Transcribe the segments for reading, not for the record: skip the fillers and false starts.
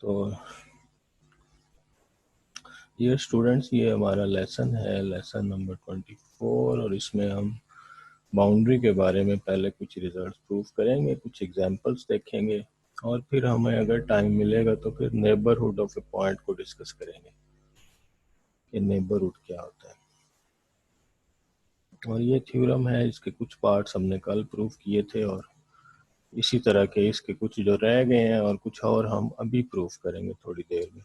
तो ये स्टूडेंट्स, ये हमारा लेसन है, लेसन नंबर 24, और इसमें हम बाउंड्री के बारे में पहले कुछ रिजल्ट्स प्रूव करेंगे, कुछ एग्जांपल्स देखेंगे, और फिर हमें अगर टाइम मिलेगा तो फिर नेबरहुड ऑफ ए पॉइंट को डिस्कस करेंगे कि नेबरहुड क्या होता है। और ये थ्योरम है, इसके कुछ पार्ट्स हमने कल प्रूव किए थे, और इसी तरह के इसके कुछ जो रह गए हैं और कुछ और हम अभी प्रूव करेंगे थोड़ी देर में।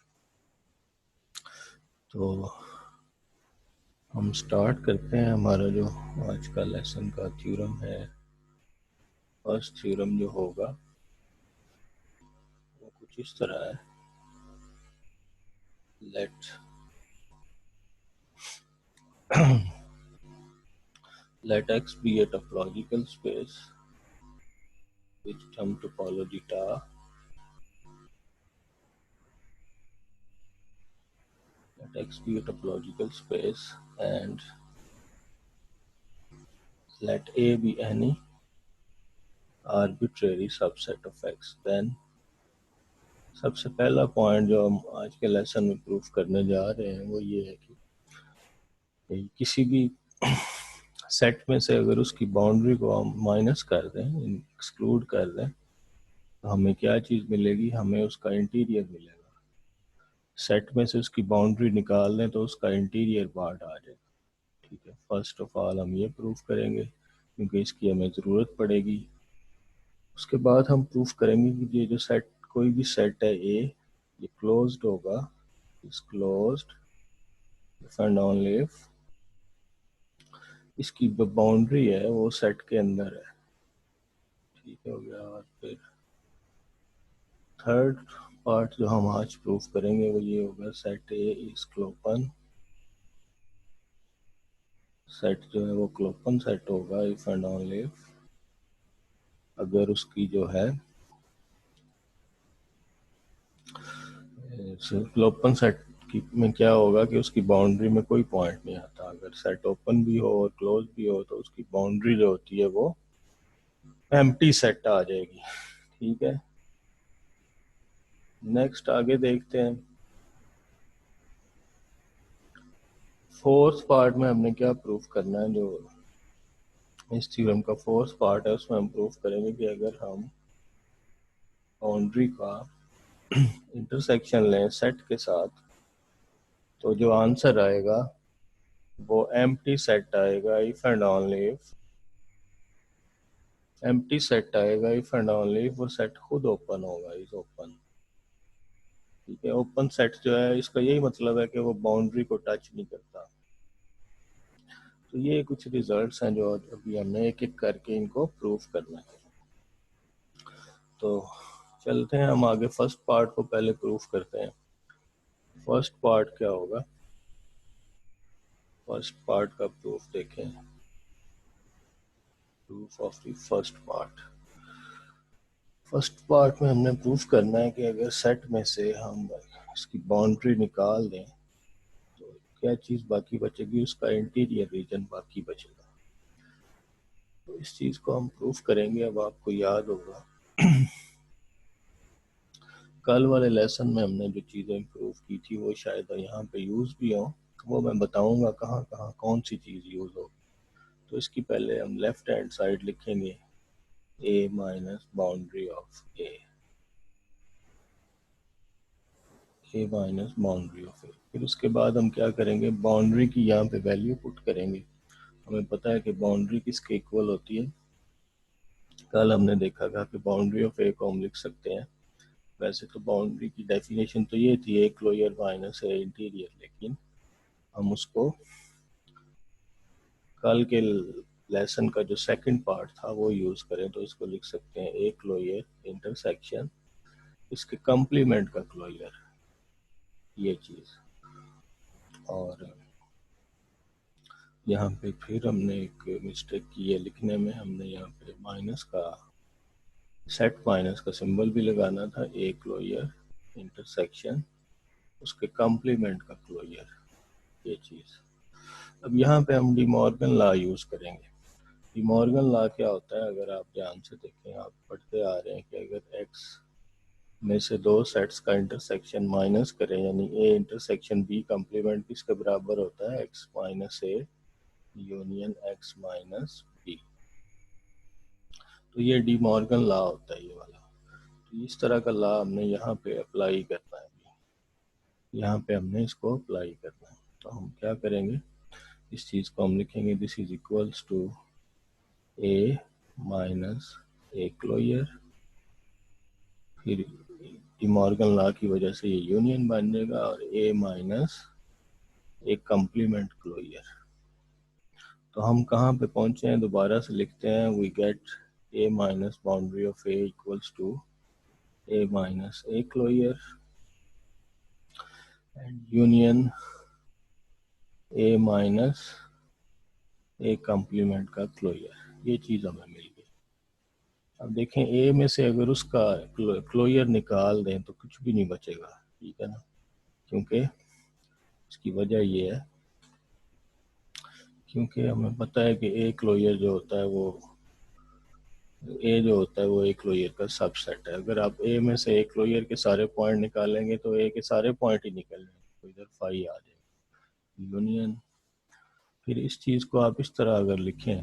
तो हम स्टार्ट करते हैं। हमारा जो आज का लेसन का थ्योरम है, फर्स्ट थ्योरम जो होगा वो कुछ इस तरह है। let X be a topological space with some topology ta. Let X be a topological space and let A be any arbitrary subset of X. Then सबसे पहला पॉइंट जो हम आज के लेसन में प्रूफ करने जा रहे हैं वो ये है कि किसी भी सेट में से अगर उसकी बाउंड्री को हम माइनस कर दें, एक्सक्लूड कर दें, तो हमें क्या चीज़ मिलेगी? हमें उसका इंटीरियर मिलेगा। सेट में से उसकी बाउंड्री निकाल दें तो उसका इंटीरियर पार्ट आ जाएगा। ठीक है, फर्स्ट ऑफ ऑल हम ये प्रूफ करेंगे क्योंकि इसकी हमें ज़रूरत पड़ेगी। उसके बाद हम प्रूफ करेंगे कि ये जो सेट, कोई भी सेट है ए, ये क्लोज्ड होगा, is closed if and only if इसकी जो बाउंड्री है वो सेट के अंदर है। ठीक हो गया। और फिर थर्ड पार्ट जो हम आज प्रूफ करेंगे वो ये होगा, set A is clopen. Set जो है वो क्लोपन सेट होगा इफ एंड ओनली इफ अगर उसकी जो है क्लोपन सेट में क्या होगा कि उसकी बाउंड्री में कोई पॉइंट नहीं आता। अगर सेट ओपन भी हो और क्लोज भी हो तो उसकी बाउंड्री जो होती है वो एम्प्टी सेट आ जाएगी। ठीक है, नेक्स्ट आगे देखते हैं। फोर्थ पार्ट में हमने क्या प्रूफ करना है? जो इस थ्योरम का फोर्थ पार्ट है उसमें हम प्रूफ करेंगे कि अगर हम बाउंड्री का इंटरसेक्शन लें सेट के साथ तो जो आंसर आएगा वो एम्प्टी सेट आएगा if and only if empty set आएगा इफ एंड ओनली इफ वो सेट खुद ओपन होगा, इज ओपन। ठीक है, ओपन सेट जो है इसका यही मतलब है कि वो बाउंड्री को टच नहीं करता। तो ये कुछ रिजल्ट्स हैं जो अभी हमने एक एक करके इनको प्रूफ करना है। तो चलते हैं हम आगे, फर्स्ट पार्ट को पहले प्रूफ करते हैं। फर्स्ट पार्ट क्या होगा? फर्स्ट पार्ट का प्रूफ देखें, proof of the first part. First part में हमने प्रूफ करना है कि अगर सेट में से हम इसकी बाउंड्री निकाल दें तो क्या चीज़ बाकी बचेगी? उसका इंटीरियर रीजन बाकी बचेगा। तो इस चीज़ को हम प्रूफ करेंगे। अब आपको याद होगा कल वाले लेसन में हमने जो चीज़ें प्रूफ की थी वो शायद यहाँ पे यूज़ भी हो, वो मैं बताऊंगा कहाँ कहाँ कौन सी चीज़ यूज़ हो। तो इसकी पहले हम लेफ्ट हैंड साइड लिखेंगे a minus boundary of a minus boundary of a. फिर उसके बाद हम क्या करेंगे? बाउंड्री की यहाँ पे वैल्यू पुट करेंगे। हमें पता है कि बाउंड्री किसके इक्वल होती है। कल हमने देखा था कि बाउंड्री ऑफ ए को हम लिख सकते हैं, वैसे तो बाउंड्री की डेफिनेशन तो ये थी A closure minus A interior, लेकिन हम उसको कल के लेसन का जो सेकंड पार्ट था वो यूज करें तो इसको लिख सकते हैं ए क्लोजर इंटरसेक्शन इसके कंप्लीमेंट का क्लोजर, ये चीज। और यहाँ पे फिर हमने एक मिस्टेक की है लिखने में, हमने यहाँ पे माइनस का सेट माइनस का सिंबल भी लगाना था, ए क्लोजर इंटरसेक्शन उसके कंप्लीमेंट का क्लोजर, ये चीज। अब यहाँ पे हम डी मॉर्गन लॉ यूज करेंगे। डी मॉर्गन लॉ क्या होता है? अगर आप ध्यान से देखें, आप पढ़ते आ रहे हैं कि अगर x में से दो सेट्स का इंटरसेक्शन माइनस करें, यानी ए इंटरसेक्शन बी कम्प्लीमेंट किसके बराबर होता है, X minus A union X minus B. तो ये डी मॉर्गन लॉ होता है ये वाला। तो इस तरह का लॉ हमने यहाँ पे अप्लाई करना है, यहाँ पे हमने इसको अप्लाई करना है। तो हम क्या करेंगे, इस चीज़ को हम लिखेंगे this is equals to A minus A closure, फिर डी मॉर्गन लॉ की वजह से ये यूनियन बन जाएगा, और A minus A complement closure. तो हम कहाँ पे पहुँचे हैं, दोबारा से लिखते हैं, we get A minus boundary of A equals to A minus A closure and union A minus A complement का क्लोयर। ये चीज़ हमें मिल गई। अब देखें ए में से अगर उसका क्लोयर निकाल दें तो कुछ भी नहीं बचेगा, ठीक है ना, क्योंकि इसकी वजह ये है क्योंकि हमें पता है कि ए क्लोयर जो होता है वो ए जो होता है वो ए क्लोयर का सबसेट है। अगर आप ए में से ए क्लोयर के सारे पॉइंट निकालेंगे तो ए के सारे पॉइंट ही निकलेंगे, तो इधर फाई आ जाएगा यूनियन। फिर इस चीज़ को आप इस तरह अगर लिखें,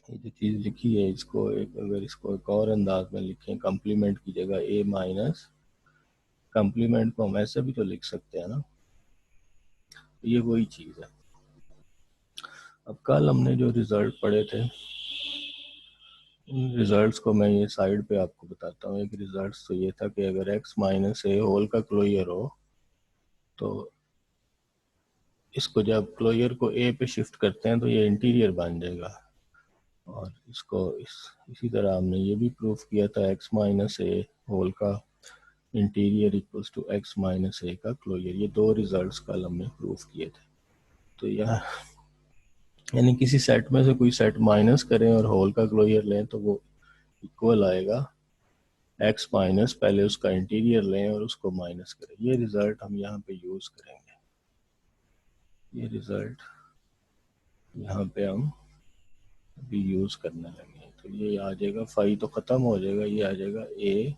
ये जो चीज़ लिखी है इसको अगर इसको एक और अंदाज में लिखें, कम्प्लीमेंट की जगह ए माइनस कम्प्लीमेंट को हम ऐसे भी तो लिख सकते हैं ना, ये वही चीज़ है। अब कल हमने जो रिजल्ट पढ़े थे उन रिजल्ट्स को मैं ये साइड पे आपको बताता हूँ। एक रिजल्ट तो ये था कि अगर x माइनस ए होल का क्लोयर हो तो इसको जब क्लोयर को ए पे शिफ्ट करते हैं तो ये इंटीरियर बन जाएगा, और इसको इसी तरह हमने ये भी प्रूफ किया था x माइनस ए होल का interior equals to x minus a का क्लोयर। ये दो रिजल्ट्स कल हमने प्रूफ किए थे। तो यह यानी किसी सेट में से कोई सेट माइनस करें और होल का क्लोयर लें तो वो इक्वल आएगा x माइनस, पहले उसका इंटीरियर लें और उसको माइनस करें। ये रिजल्ट हम यहाँ पे यूज करेंगे, ये रिजल्ट यहाँ पे हम अभी यूज करने लगे। तो ये आ जाएगा, फाई तो खत्म हो जाएगा, ये आ जाएगा a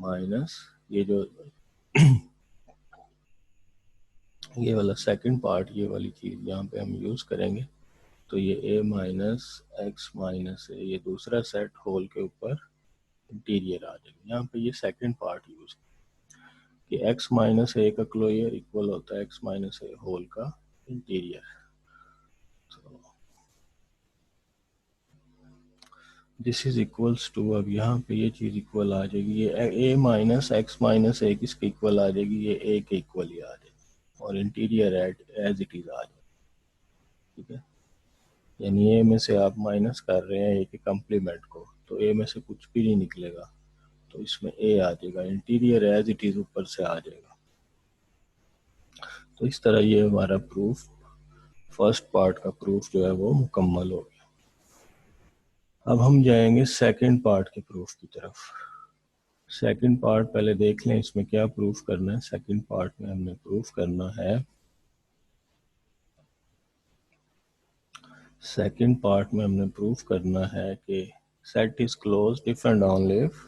माइनस ये जो ये वाला सेकंड पार्ट, ये वाली चीज यहाँ पे हम यूज करेंगे। तो ये a माइनस एक्स माइनस ए, ये दूसरा सेट होल के ऊपर इंटीरियर आ जाएगा। यहाँ पे ये सेकंड पार्ट यूज कि x माइनस ए का क्लोयर इक्वल होता है x माइनस ए होल का इंटीरियर। तो दिस इज इक्वल्स टू, अब यहाँ पे ये चीज इक्वल आ जाएगी, ये a माइनस एक्स माइनस ए किसके इक्वल आ जाएगी, ये a के इक्वल ही आ जाएगी, और इंटीरियर एज इट इज आ जाएगी, ठीक है। यानी a में से आप माइनस कर रहे हैं a के कम्प्लीमेंट को, तो a में से कुछ भी नहीं निकलेगा, तो इसमें a आ जाएगा, इंटीरियर एज इट इज ऊपर से आ जाएगा। तो इस तरह ये हमारा प्रूफ, फर्स्ट पार्ट का प्रूफ जो है वो मुकम्मल हो गया। अब हम जाएंगे सेकंड पार्ट के प्रूफ की तरफ। सेकंड पार्ट पहले देख लें इसमें क्या प्रूफ करना है। सेकंड पार्ट में हमने प्रूफ करना है, सेकंड पार्ट में हमने प्रूफ करना है कि set is closed if and only if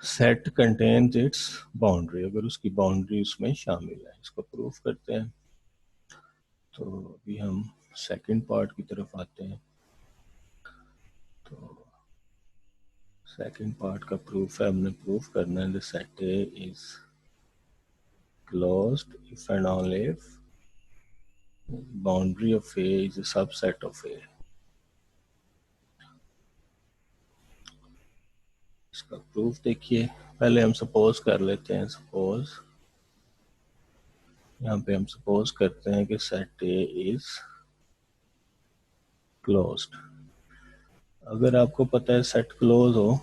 set contains it's boundary, अगर उसकी बाउंड्री उसमें शामिल है। इसको प्रूफ करते हैं। तो अभी हम सेकंड पार्ट की तरफ आते हैं। तो सेकंड पार्ट का प्रूफ है, हमने प्रूफ करना है the set A is closed if and only if boundary of a is a subset of a. इसका प्रूफ देखिए, पहले हम सपोज कर लेते हैं, सपोज यहाँ पे हम सपोज करते हैं कि सेट ए इज क्लोज्ड। अगर आपको पता है सेट क्लोज हो,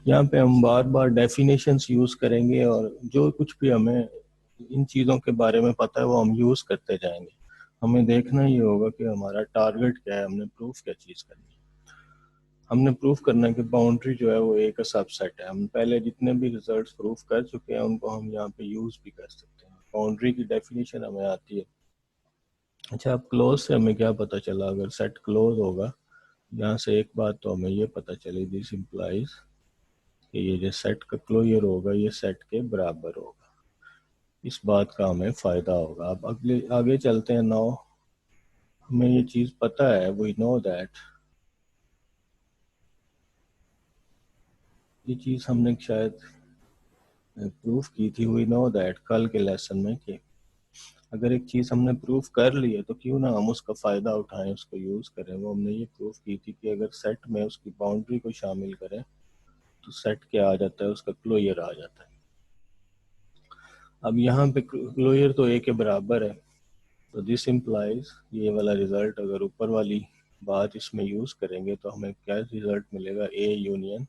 यहाँ पे हम बार बार डेफिनेशंस यूज करेंगे, और जो कुछ भी हमें इन चीज़ों के बारे में पता है वो हम यूज करते जाएंगे। हमें देखना ही होगा कि हमारा टारगेट क्या है, हमने प्रूफ क्या चीज़ करनी है। हमने प्रूफ करना है कि बाउंड्री जो है वो ए का सबसेट है। हम पहले जितने भी रिजल्ट्स प्रूफ कर चुके हैं उनको हम यहाँ पे यूज भी कर सकते हैं। बाउंड्री की डेफिनेशन हमें आती है। अच्छा, अब क्लोज से हमें क्या पता चला, अगर सेट क्लोज होगा, यहाँ से एक बात तो हमें ये पता चली, दिस इम्प्लाइज कि ये जो सेट का क्लोजर होगा ये सेट के बराबर होगा। इस बात का हमें फ़ायदा होगा। अब अगले आगे चलते हैं। नाउ हमें ये चीज़ पता है, वी नो दैट, ये चीज़ हमने शायद प्रूफ की थी, वी नो दैट, कल के लेसन में, कि अगर एक चीज़ हमने प्रूफ कर ली है तो क्यों ना हम उसका फ़ायदा उठाएं, उसको यूज़ करें। वो हमने ये प्रूफ की थी कि अगर सेट में उसकी बाउंड्री को शामिल करें तो सेट क्या आ जाता है, उसका क्लोजर आ जाता है। अब यहाँ पे क्लोजर तो ए के बराबर है, तो दिस इम्प्लाइज, ये वाला रिजल्ट अगर ऊपर वाली बात इसमें यूज़ करेंगे तो हमें क्या रिजल्ट मिलेगा, a union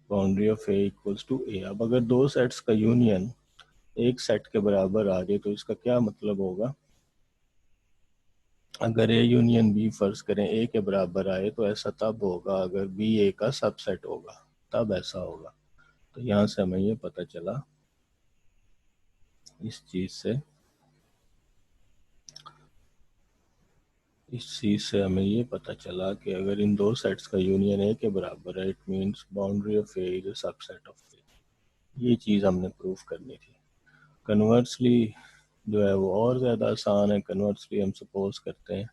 boundary of A equals to a. अब अगर दो सेट्स का यूनियन एक सेट के बराबर आ जाए तो इसका क्या मतलब होगा, अगर ए यूनियन बी फर्ज करें ए के बराबर आए तो ऐसा तब होगा अगर बी ए का सबसेट होगा, तब ऐसा होगा। तो यहाँ से हमें ये पता चला, इस चीज़ से हमें ये पता चला कि अगर इन दो सेट्स का यूनियन ए के बराबर है, it means boundary of a is a subset of ए। ये चीज़ हमने प्रूफ करनी थी। कन्वर्सली जो है वो और ज़्यादा आसान है। कन्वर्सली हम सपोज करते हैं,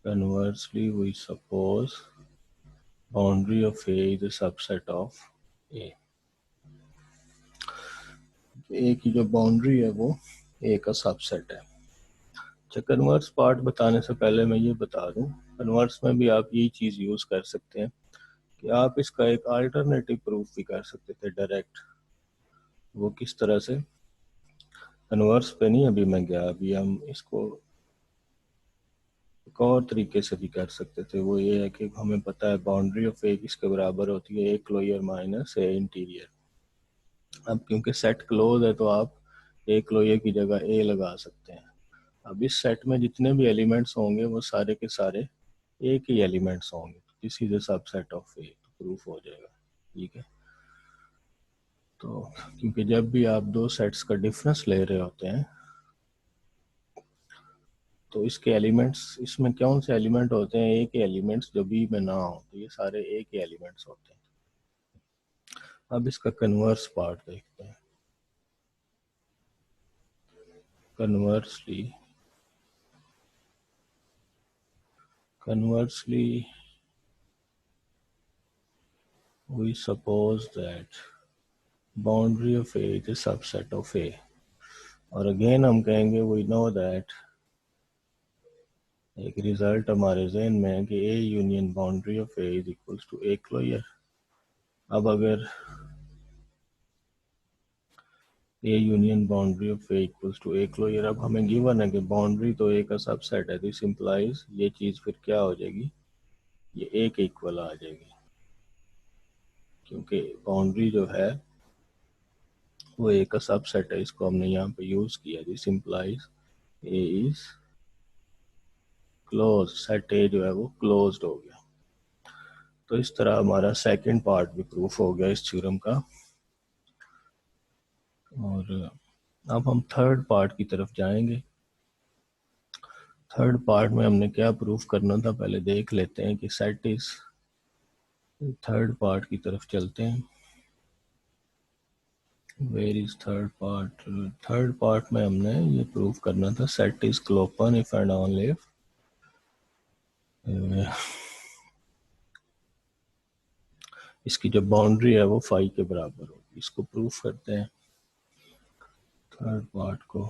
conversely we suppose boundary of A is a subset of A। A की जो बाउंड्री है वो A का सबसेट है। अच्छा, कन्वर्स पार्ट बताने से पहले मैं ये बता दूं, कन्वर्स में भी आप यही चीज़ यूज़ कर सकते हैं कि आप इसका एक अल्टरनेटिव प्रूफ भी कर सकते थे डायरेक्ट। वो किस तरह से, कन्वर्स पे नहीं अभी मैं गया, अभी हम इसको एक और तरीके से भी कर सकते थे। वो ये है कि हमें पता है बाउंड्री ऑफ ए किसके बराबर होती है, A closure minus A interior. अब क्योंकि सेट क्लोज है तो आप ए क्लोजर की जगह ए लगा सकते हैं। अब इस सेट में जितने भी एलिमेंट्स होंगे वो सारे के सारे एक ही एलिमेंट्स होंगे, this is a subset of a, तो प्रूफ हो जाएगा। ठीक है, तो क्योंकि जब भी आप दो सेट्स का डिफरेंस ले रहे होते हैं तो इसके एलिमेंट्स, इसमें कौन से एलिमेंट होते हैं, ए के एलिमेंट्स जो बी में ना हो, तो ये सारे ए के एलिमेंट्स होते हैं। अब इसका कन्वर्स पार्ट देखते हैं। Conversely conversely we suppose that boundary of A is a subset of A। और अगेन हम कहेंगे we know that, एक रिजल्ट हमारे जहन में है कि A union boundary of A is equals to A closure. अब अगर A union boundary of A equals to A closure, अब हमें गिवन है कि बाउंड्री तो A का सबसेट है, दिस इम्प्लाइज ये चीज़ फिर क्या हो जाएगी, ये A के इक्वल आ जाएगी, क्योंकि बाउंड्री जो है वो A का सबसेट है। इसको हमने यहाँ पे यूज़ किया, this implies A is close, set ए जो है वो क्लोज्ड हो गया। तो इस तरह हमारा सेकंड पार्ट भी प्रूफ हो गया इस थ्योरम का। और अब हम थर्ड पार्ट की तरफ जाएंगे। थर्ड पार्ट में हमने क्या प्रूफ करना था पहले देख लेते हैं कि सेट इज, थर्ड पार्ट की तरफ चलते हैं। Where is third part, third part में हमने ये प्रूफ करना था set is clopen if and only if इसकी जो बाउंड्री है वो फाई के बराबर होगी। इसको प्रूफ करते हैं थर्ड पार्ट को।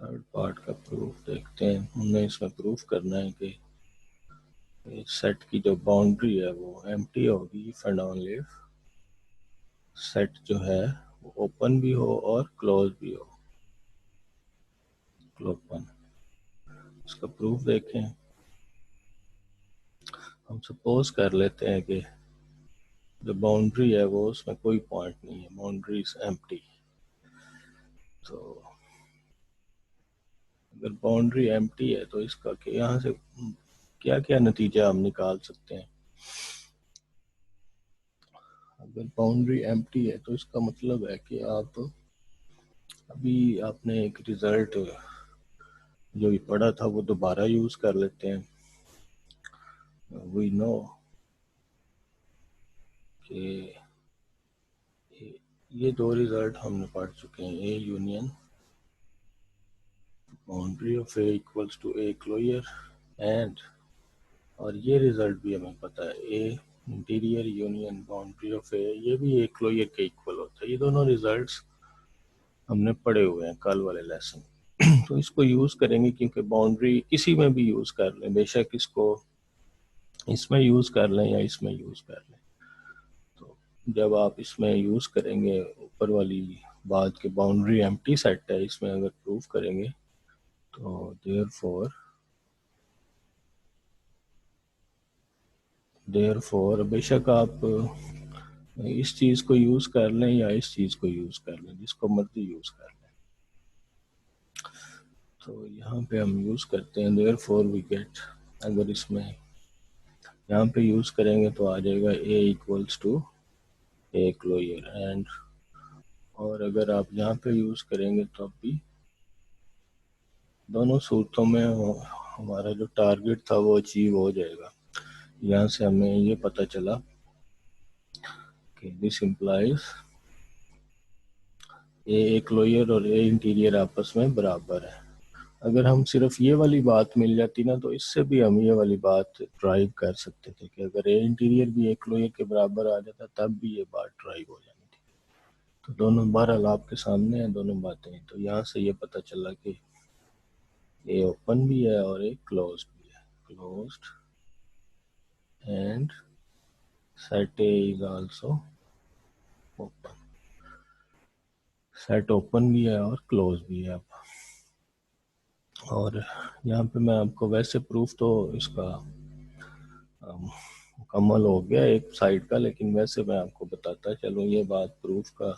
थर्ड पार्ट का प्रूफ देखते हैं। हमने इसमें प्रूफ करना है कि सेट की जो बाउंड्री है वो एम्प्टी होगी if and only if set जो है वो ओपन भी हो और क्लोज भी हो, क्लोपन। इसका प्रूफ देखें। हम सपोज कर लेते हैं कि जो बाउंड्री है वो उसमें कोई पॉइंट नहीं है, बाउंड्री इज एम्प्टी। तो अगर बाउंड्री एम्प्टी है तो इसका यहाँ से क्या क्या नतीजा हम निकाल सकते हैं। अगर बाउंड्री एम्प्टी है तो इसका मतलब है कि आप, अभी आपने एक रिजल्ट जो भी पढ़ा था वो दोबारा यूज कर लेते हैं। वी नो कि ये दो रिजल्ट हमने पढ़ चुके हैं, A union boundary of A equals to A closure and, और ये रिजल्ट भी हमें पता है, A interior union boundary of ए, ये भी ए क्लोजर के इक्वल होता है। ये दोनों रिजल्ट्स हमने पढ़े हुए हैं कल वाले लेसन। तो इसको यूज करेंगे क्योंकि बाउंड्री किसी में भी यूज कर लें, बेशक इसको इसमें यूज कर लें या इसमें यूज कर लें। तो जब आप इसमें यूज करेंगे, ऊपर वाली बात के बाउंड्री एम्प्टी सेट है, इसमें अगर प्रूफ करेंगे तो देयरफॉर बेशक आप इस चीज को यूज कर लें या इस चीज को यूज कर लें, जिसको मर्जी यूज कर लें। तो यहाँ पे हम यूज करते हैं देयरफॉर वी गेट, अगर इसमें यहाँ पे यूज करेंगे तो आ जाएगा a equals to A closure and, और अगर आप यहाँ पे यूज करेंगे तो भी दोनों सूरतों में हमारा जो टारगेट था वो अचीव हो जाएगा। यहाँ से हमें ये पता चला कि दिस इम्प्लाइज ए क्लोजर और ए इंटीरियर आपस में बराबर है। अगर हम सिर्फ ये वाली बात मिल जाती ना, तो इससे भी हम ये वाली बात ड्राइव कर सकते थे कि अगर ए इंटीरियर भी ए क्लोजर के बराबर आ जाता तब भी ये बात ड्राइव हो जानी थी। तो दोनों बहरहाल आपके सामने है दोनों बातें। तो यहाँ से ये पता चला कि ए ओपन भी है और ए क्लोज भी है, closed end set A is also open, set open भी है और क्लोज भी है। और यहाँ पे मैं आपको वैसे प्रूफ तो इसका मुकम्मल हो गया एक साइड का, लेकिन वैसे मैं आपको बताता चलो, ये बात प्रूफ का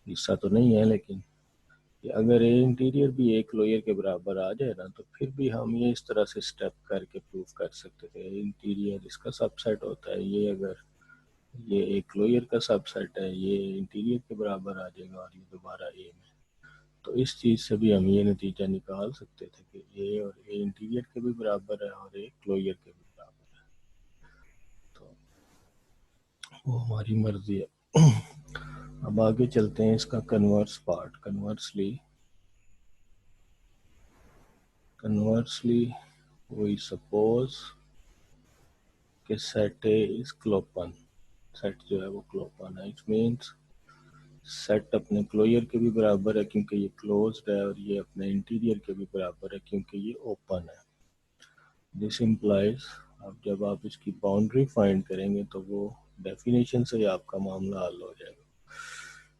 हिस्सा तो नहीं है, लेकिन कि अगर ए इंटीरियर भी एक लोयर के बराबर आ जाए ना, तो फिर भी हम ये इस तरह से स्टेप करके प्रूफ कर सकते थे। इंटीरियर इसका सबसेट होता है, ये अगर ये एक लोयर का सबसेट है, ये इंटीरियर के बराबर आ जाएगा और ये दोबारा ए में। तो इस चीज़ से भी हम ये नतीजा निकाल सकते थे कि ए और ए इंटीरियर के भी बराबर है और ए क्लोजर के भी बराबर है। तो वो हमारी मर्जी है। अब आगे चलते हैं इसका converse part. Conversely we suppose कि set A is clopen, set जो है वो क्लोपन है। इट मीन्स सेट अपने क्लोजर के भी बराबर है क्योंकि ये क्लोज्ड है, और ये अपने इंटीरियर के भी बराबर है क्योंकि ये ओपन है। दिस इम्प्लाइज, अब जब आप इसकी बाउंड्री फाइंड करेंगे तो वो डेफिनेशन से ही आपका मामला हल हो जाएगा।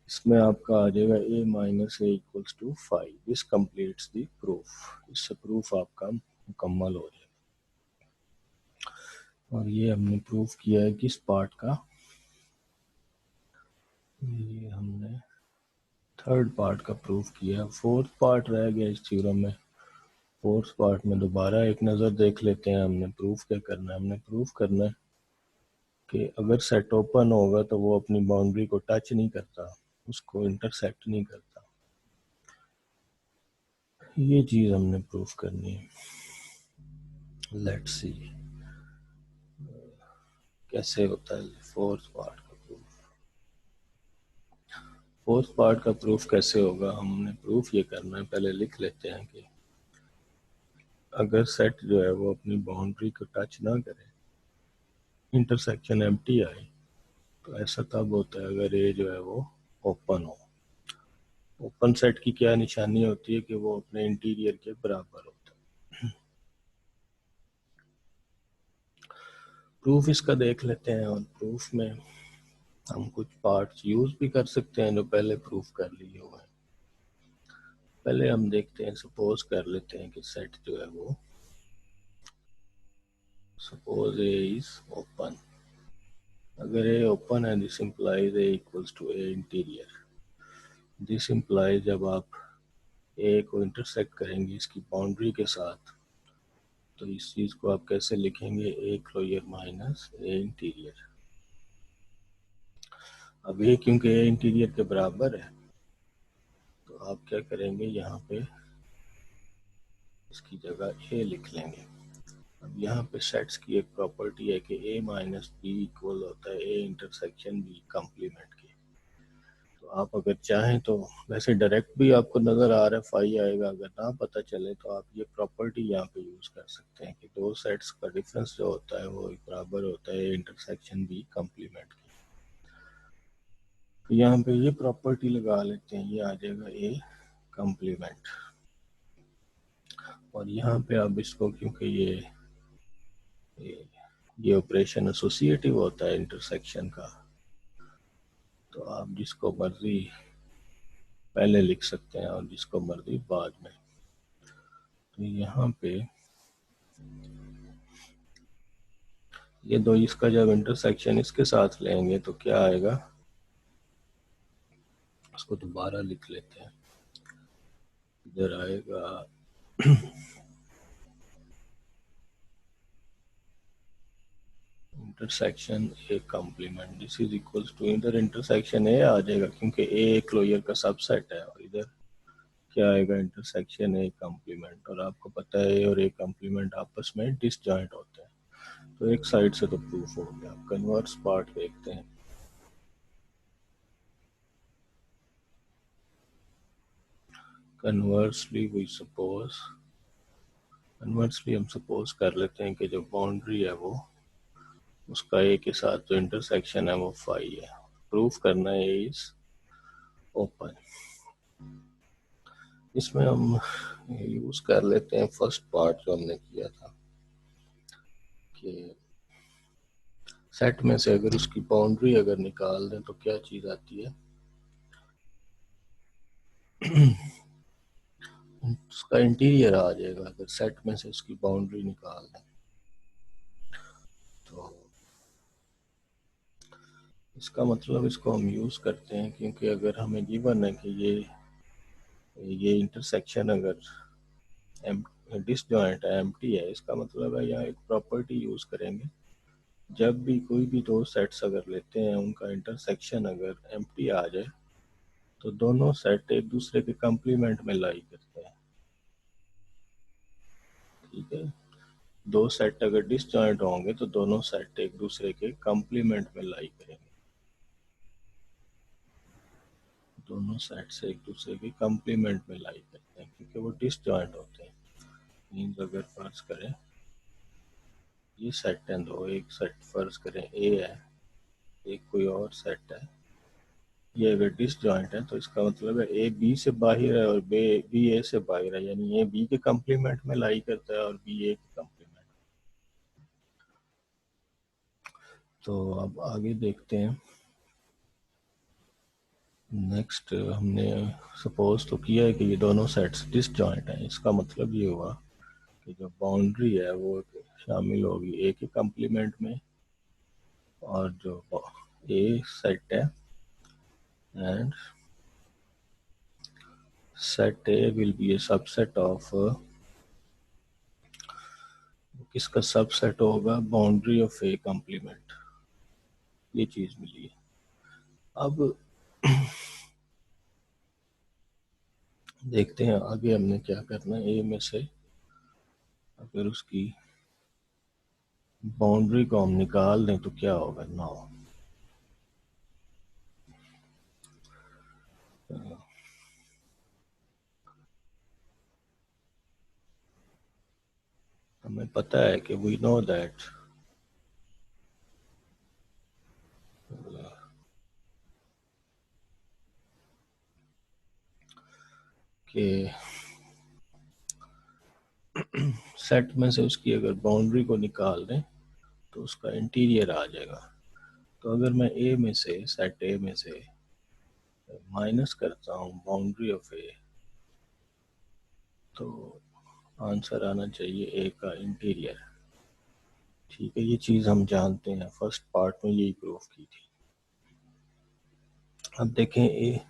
इसमें आपका आ जाएगा a minus A equals to 5। This completes the proof. इससे प्रूफ आपका मुकम्मल हो जाएगा। और ये हमने प्रूफ किया है किस पार्ट का, ये हमने थर्ड पार्ट का प्रूफ किया। फोर्थ पार्ट रह गया इस थ्योरम में। फोर्थ पार्ट में दोबारा एक नज़र देख लेते हैं। हमने प्रूफ क्या करना है, हमने प्रूफ करना है कि अगर सेट ओपन होगा तो वो अपनी बाउंड्री को टच नहीं करता, उसको इंटरसेक्ट नहीं करता। ये चीज़ हमने प्रूफ करनी है। लेट्स सी कैसे होता है फोर्थ पार्ट का प्रूफ। फोर्थ पार्ट का प्रूफ कैसे होगा, हमने प्रूफ ये करना है, पहले लिख लेते हैं कि अगर सेट जो है वो अपनी बाउंड्री को टच ना करे, इंटरसेक्शन एम्प्टी आए, तो ऐसा तब होता है अगर ए जो है वो ओपन हो। ओपन सेट की क्या निशानी होती है कि वो अपने इंटीरियर के बराबर होता है। प्रूफ इसका देख लेते हैं, और प्रूफ में हम कुछ पार्ट्स यूज भी कर सकते हैं जो पहले प्रूफ कर लिए हुए हैं। पहले हम देखते हैं, सपोज कर लेते हैं कि सेट जो है वो सपोज ए इज ओपन। अगर ए ओपन है, this implies A equals to A interior. This implies जब आप ए को इंटरसेक्ट करेंगे इसकी बाउंड्री के साथ, तो इस चीज को आप कैसे लिखेंगे, A closure minus A interior. अब ये क्योंकि ए इंटीरियर के बराबर है, तो आप क्या करेंगे, यहाँ पे इसकी जगह ए लिख लेंगे। अब यहाँ पे सेट्स की एक प्रॉपर्टी है कि a माइनस बी इक्वल होता है a इंटरसेक्शन b कॉम्प्लीमेंट के। तो आप अगर चाहें तो वैसे डायरेक्ट भी आपको नज़र आ रहा है फाई आएगा, अगर ना पता चले तो आप ये प्रॉपर्टी यहाँ पे यूज़ कर सकते हैं कि दो सेट्स का डिफरेंस जो होता है वो बराबर होता है इंटरसेक्शन बी कॉम्प्लीमेंट के। तो यहाँ पे ये प्रॉपर्टी लगा लेते हैं, ये आ जाएगा ए कॉम्प्लीमेंट। और यहाँ पे आप इसको, क्योंकि ये ऑपरेशन एसोसिएटिव होता है इंटरसेक्शन का, तो आप जिसको मर्जी पहले लिख सकते हैं और जिसको मर्जी बाद में। तो यहाँ पे ये दो, इसका जब इंटरसेक्शन इसके साथ लेंगे तो क्या आएगा, इसको दोबारा लिख लेते हैं। इधर आएगा intersection A complement, this is equals to, इधर इंटरसेक्शन ए आ जाएगा क्योंकि ए एक लोअर का सबसेट है, और इधर क्या आएगा इंटरसेक्शन ए कॉम्प्लीमेंट। और आपको पता है ए और ए कॉम्प्लीमेंट आपस में डिसजॉइंट होते हैं, तो एक साइड से तो प्रूफ हो गया। कन्वर्स पार्ट देखते हैं। कन्वर्सली हम सपोज कर लेते हैं कि जो बाउंड्री है वो, उसका ए के साथ जो इंटरसेक्शन है वो फाई है। प्रूफ करना है ए इज ओपन। इसमें हम यूज कर लेते हैं फर्स्ट पार्ट जो हमने किया था कि सेट में से अगर उसकी बाउंड्री अगर निकाल दें तो क्या चीज आती है, उसका इंटीरियर आ जाएगा। अगर सेट में से उसकी बाउंड्री निकाल दें तो इसका मतलब इसको हम यूज करते हैं, क्योंकि अगर हमें गिवन है कि ये इंटरसेक्शन अगर डिसजॉइंट है, एम्प्टी है, इसका मतलब है यहाँ एक प्रॉपर्टी यूज करेंगे, जब भी कोई भी दो सेट्स अगर लेते हैं उनका इंटरसेक्शन अगर एम्प्टी आ जाए तो दोनों सेट एक दूसरे के कॉम्प्लीमेंट में लाई करते हैं। ठीक है, दो सेट अगर डिसजॉइंट होंगे तो दोनों सेट एक दूसरे के कॉम्प्लीमेंट में लाई करेंगे, दोनों सेट से एक दूसरे के कॉम्प्लीमेंट में लाई करते हैं क्योंकि वो डिसजॉइंट होते हैं। मीन्स अगर फर्ज करें ये सेट है दो, एक सेट फर्ज करें ए है, एक कोई और सेट है, ये अगर डिसजॉइंट है तो इसका मतलब है ए बी से बाहर है और बी ए से बाहर है, यानी ए बी के कॉम्प्लीमेंट में लाई करता है और बी ए के कॉम्प्लीमेंट। तो अब आगे देखते हैं। नेक्स्ट हमने सपोज तो किया है कि ये दोनों सेट्स डिसजॉइंट हैं, इसका मतलब ये हुआ कि जो बाउंड्री है वो शामिल होगी ए के कॉम्प्लीमेंट में, और जो ए सेट है and set A will be a subset of किसका सबसेट होगा, बाउंड्री ऑफ ए कॉम्प्लीमेंट। ये चीज मिली है। अब देखते हैं आगे हमने क्या करना है। ए में से अगर उसकी बाउंड्री को हम निकाल दें तो क्या होगा, 9। हमें पता है कि वी नो दैट कि सेट में से उसकी अगर बाउंड्री को निकाल दें तो उसका इंटीरियर आ जाएगा। तो अगर मैं ए में से, सेट ए में से माइनस करता हूँ बाउंड्री ऑफ ए, तो आंसर आना चाहिए ए का इंटीरियर। ठीक है, ये चीज़ हम जानते हैं, फर्स्ट पार्ट में यही प्रूफ की थी। अब देखें ए,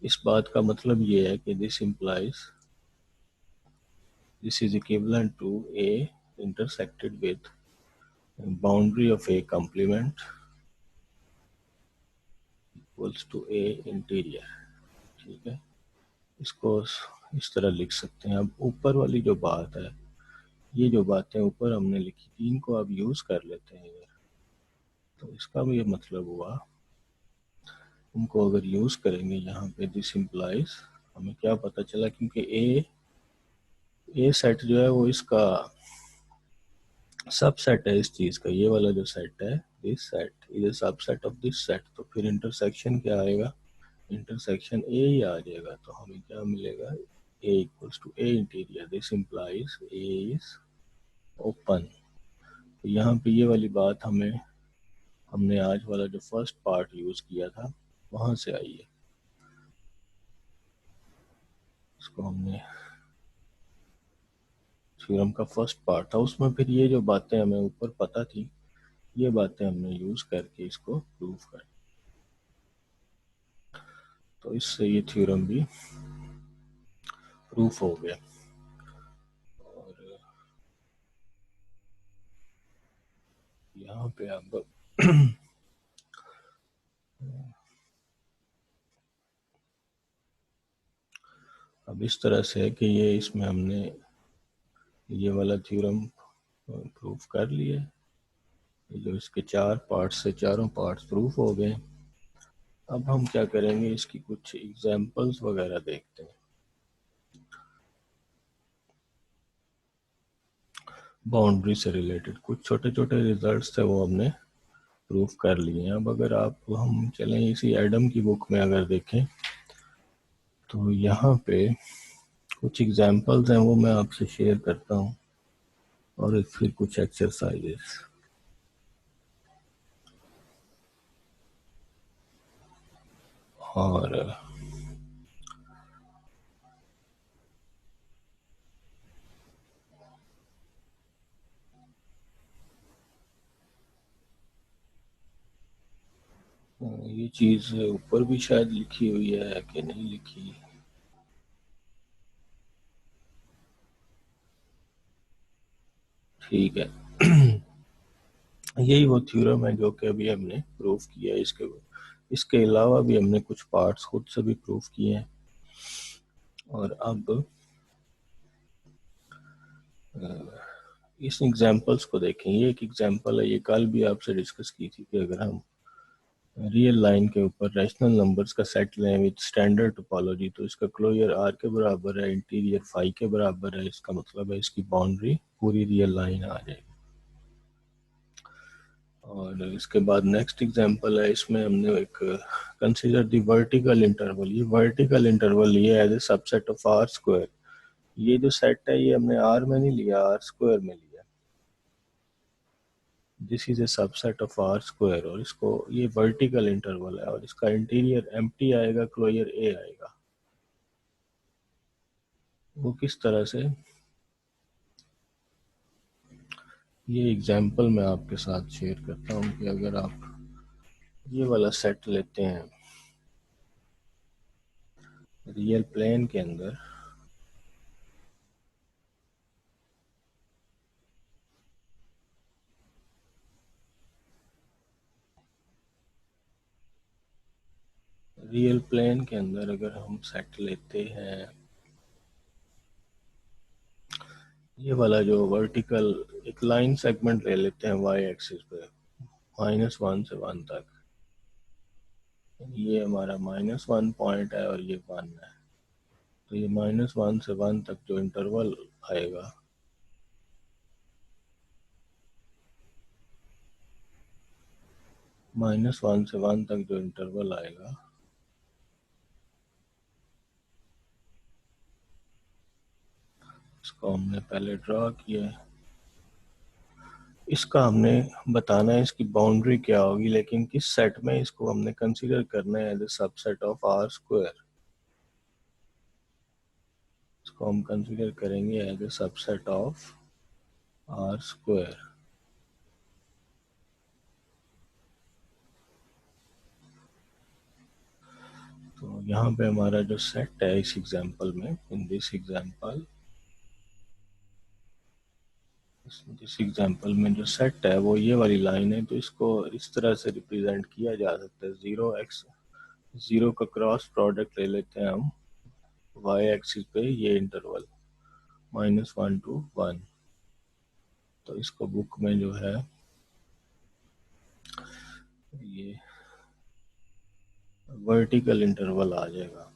इस बात का मतलब ये है कि this implies this is equivalent to A intersected with boundary of A complement equals to A interior. ठीक है, इसको इस तरह लिख सकते हैं। अब ऊपर वाली जो बात है, ये जो बातें ऊपर हमने लिखी थी, इनको अब यूज़ कर लेते हैं इधर। तो इसका भी ये मतलब हुआ, उनको अगर यूज़ करेंगे यहाँ पे, दिस इम्प्लाइज, हमें क्या पता चला, क्योंकि ए सेट जो है वो इसका सबसेट है इस चीज़ का। ये वाला जो सेट है, this set is a subset of this set, तो फिर इंटरसेक्शन क्या आएगा, इंटरसेक्शन ए ही आ जाएगा। तो हमें क्या मिलेगा, a equals to A interior, this implies a is open. तो यहाँ पे ये वाली बात हमने आज वाला जो फर्स्ट पार्ट यूज़ किया था वहाँ से आई है। इसको हमने थ्योरम का फर्स्ट पार्ट था, उसमें फिर ये जो बातें हमें ऊपर पता थी, ये बातें हमने यूज़ करके इसको प्रूव कर, तो इससे ये थ्योरम भी प्रूफ हो गया। और यहाँ पे अब अब इस तरह से है कि ये इसमें हमने ये वाला थ्योरम प्रूफ कर लिया। ये जो इसके चार पार्ट्स से चारों पार्ट्स प्रूफ हो गए। अब हम क्या करेंगे, इसकी कुछ एग्जांपल्स वगैरह देखते हैं। बाउंड्री से रिलेटेड कुछ छोटे छोटे रिजल्ट्स थे, वो हमने प्रूफ कर लिए हैं। अब अगर हम चलें इसी एडम की बुक में अगर देखें, तो यहाँ पे कुछ एग्जांपल्स हैं, वो मैं आपसे शेयर करता हूँ, और फिर कुछ एक्सरसाइजेस। और ये चीज़ ऊपर भी शायद लिखी हुई है कि नहीं लिखी, ठीक है। यही वो थ्योरम है जो कि अभी हमने प्रूफ किया है। इसके अलावा भी हमने कुछ पार्ट्स खुद से भी प्रूफ किए हैं। और अब इस एग्जांपल्स को देखें। ये एक एग्जांपल है, ये कल भी आपसे डिस्कस की थी कि अगर हम रियल लाइन के ऊपर रैशनल नंबर्स का सेट लें विद स्टैंडर्ड टोपोलॉजी, तो इसका क्लोजर आर के बराबर है, इंटीरियर फाई के बराबर है। इसका मतलब है इसकी बाउंड्री पूरी रियल लाइन आ जाएगी। और इसके बाद नेक्स्ट एग्जांपल है, इसमें हमने एक कंसीडर द वर्टिकल इंटरवल। ये वर्टिकल इंटरवल ये as a subset of R square. ये जो सेट है ये हमने आर में नहीं लिया, आर स्क्वायर में लिया। This is a subset of R square, और इसको ये वर्टिकल इंटरवल है, और इसका इंटीरियर एम्प्टी आएगा, क्लोजर ए आएगा। वो किस तरह से, ये एग्जांपल मैं आपके साथ शेयर करता हूँ कि अगर आप ये वाला सेट लेते हैं रियल प्लेन के अंदर, रियल प्लेन के अंदर अगर हम सेट लेते हैं ये वाला जो वर्टिकल, एक लाइन सेगमेंट ले लेते हैं वाई एक्सिस पे, -1 से 1 तक। ये हमारा -1 पॉइंट है और ये 1 है। तो ये -1 से 1 तक जो इंटरवल आएगा, -1 से 1 तक जो इंटरवल आएगा, इसको हमने पहले ड्रॉ किया है। इसका हमने बताना है इसकी बाउंड्री क्या होगी, लेकिन किस सेट में इसको हमने कंसीडर करना है as a subset of R square. इसको हम कंसीडर करेंगे as a subset of R square. तो यहाँ पे हमारा जो सेट है इस एग्जांपल में, इन दिस एग्जांपल, जिस एग्जांपल में जो सेट है वो ये वाली लाइन है। तो इसको इस तरह से रिप्रेजेंट किया जा सकता है, 0 x 0 का क्रॉस प्रोडक्ट ले लेते हैं हम, वाई एक्सिस पे ये इंटरवल -1 to 1। तो इसको बुक में जो है ये वर्टिकल इंटरवल आ जाएगा।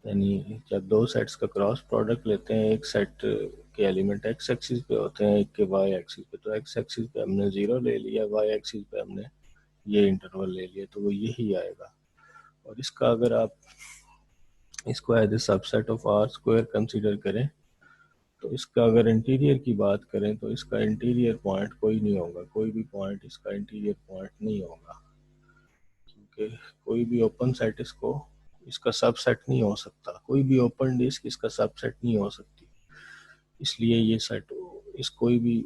यानी जब दो सेट्स का क्रॉस प्रोडक्ट लेते हैं, एक सेट के एलिमेंट एक्स एक्सिस पे होते हैं, एक के वाई एक्सिस पे, तो एक्स एक्सिस पे हमने 0 ले लिया, वाई एक्सिस पे हमने ये इंटरवल ले लिया, तो वो यही आएगा। और इसका अगर आप इसको as a subset of R square consider करें, तो इसका अगर इंटीरियर की बात करें तो इसका इंटीरियर पॉइंट कोई नहीं होगा, कोई भी पॉइंट इसका इंटीरियर पॉइंट नहीं होगा, क्योंकि कोई भी ओपन सेट इसका सबसेट नहीं हो सकता, कोई भी ओपन डिस्क इसका सबसेट नहीं हो सकती। इसलिए ये सेट इस कोई भी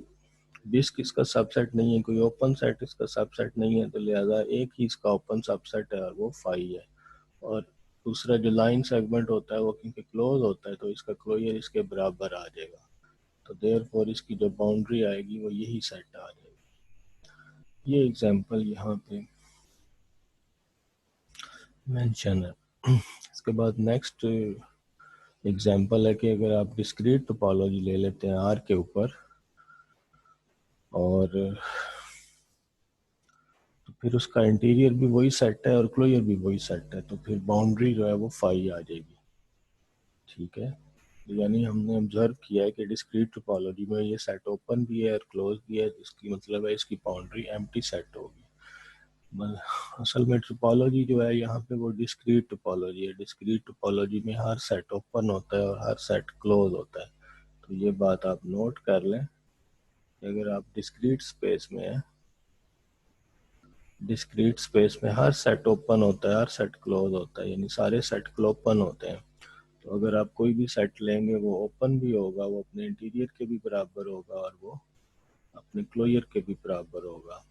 डिस्क इसका सबसेट नहीं है, कोई ओपन सेट इसका सबसेट नहीं है, तो लिहाजा एक ही इसका ओपन सबसेट है और वो फाई है। और दूसरा जो लाइन सेगमेंट होता है वो क्योंकि क्लोज होता है, तो इसका क्लोजर इसके बराबर आ जाएगा, तो देयरफॉर इसकी जो बाउंड्री आएगी वो यही सेट आ जाएगी। ये एग्जांपल यहाँ पे मेंशन है। इसके बाद नेक्स्ट एग्जांपल है कि अगर आप डिस्क्रीट टोपोलॉजी ले लेते हैं आर के ऊपर, और तो फिर उसका इंटीरियर भी वही सेट है और क्लोजर भी वही सेट है, तो फिर बाउंड्री जो है वो फाई आ जाएगी। ठीक है, यानी हमने ऑब्जर्व किया है कि डिस्क्रीट टोपोलॉजी में ये सेट ओपन भी है और क्लोज भी है, जिसकी मतलब है इसकी बाउंड्री एम्प्टी सेट होगी। असल में टोपोलॉजी जो है यहाँ पे वो डिस्क्रीट टोपोलॉजी है। डिस्क्रीट टोपोलॉजी में हर सेट ओपन होता है और हर सेट क्लोज होता है। तो ये बात आप नोट कर लें कि अगर आप डिस्क्रीट स्पेस में है, डिस्क्रीट स्पेस में हर सेट ओपन होता है, हर सेट क्लोज होता है, यानी सारे सेट ओपन होते हैं। तो अगर आप कोई भी सेट लेंगे वो ओपन भी होगा, वो अपने इंटीरियर के भी बराबर होगा और वो अपने क्लोजर के भी बराबर होगा।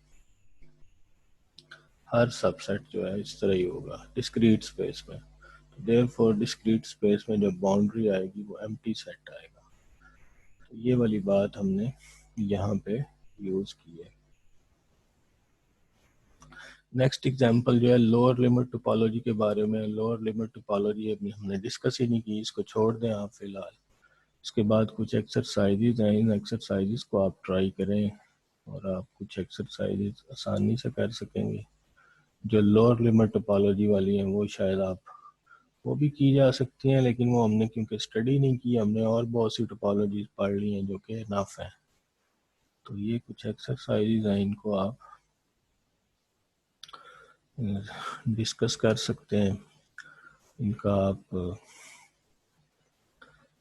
हर सबसेट जो है इस तरह ही होगा डिस्क्रीट स्पेस में। तो देयरफॉर डिस्क्रीट स्पेस में जब बाउंड्री आएगी वो एम्प्टी सेट आएगा। तो ये वाली बात हमने यहाँ पे यूज की है। नेक्स्ट एग्जांपल जो है लोअर लिमिट टोपोलॉजी के बारे में। लोअर लिमिट टोपोलॉजी अभी हमने डिस्कस ही नहीं की, इसको छोड़ दें आप फिलहाल। इसके बाद कुछ एक्सरसाइजेज हैं, इन एक्सरसाइजेज को आप ट्राई करें और आप कुछ एक्सरसाइजेज आसानी से कर सकेंगे। जो लोअर लिमिट टोपोलॉजी वाली हैं वो शायद आप वो भी की जा सकती हैं, लेकिन वो हमने क्योंकि स्टडी नहीं की, हमने और बहुत सी टोपोलॉजीज पढ़ ली हैं जो कि इनफ है। तो ये कुछ एक्सरसाइजेज हैं, इनको आप डिस्कस कर सकते हैं। इनका आप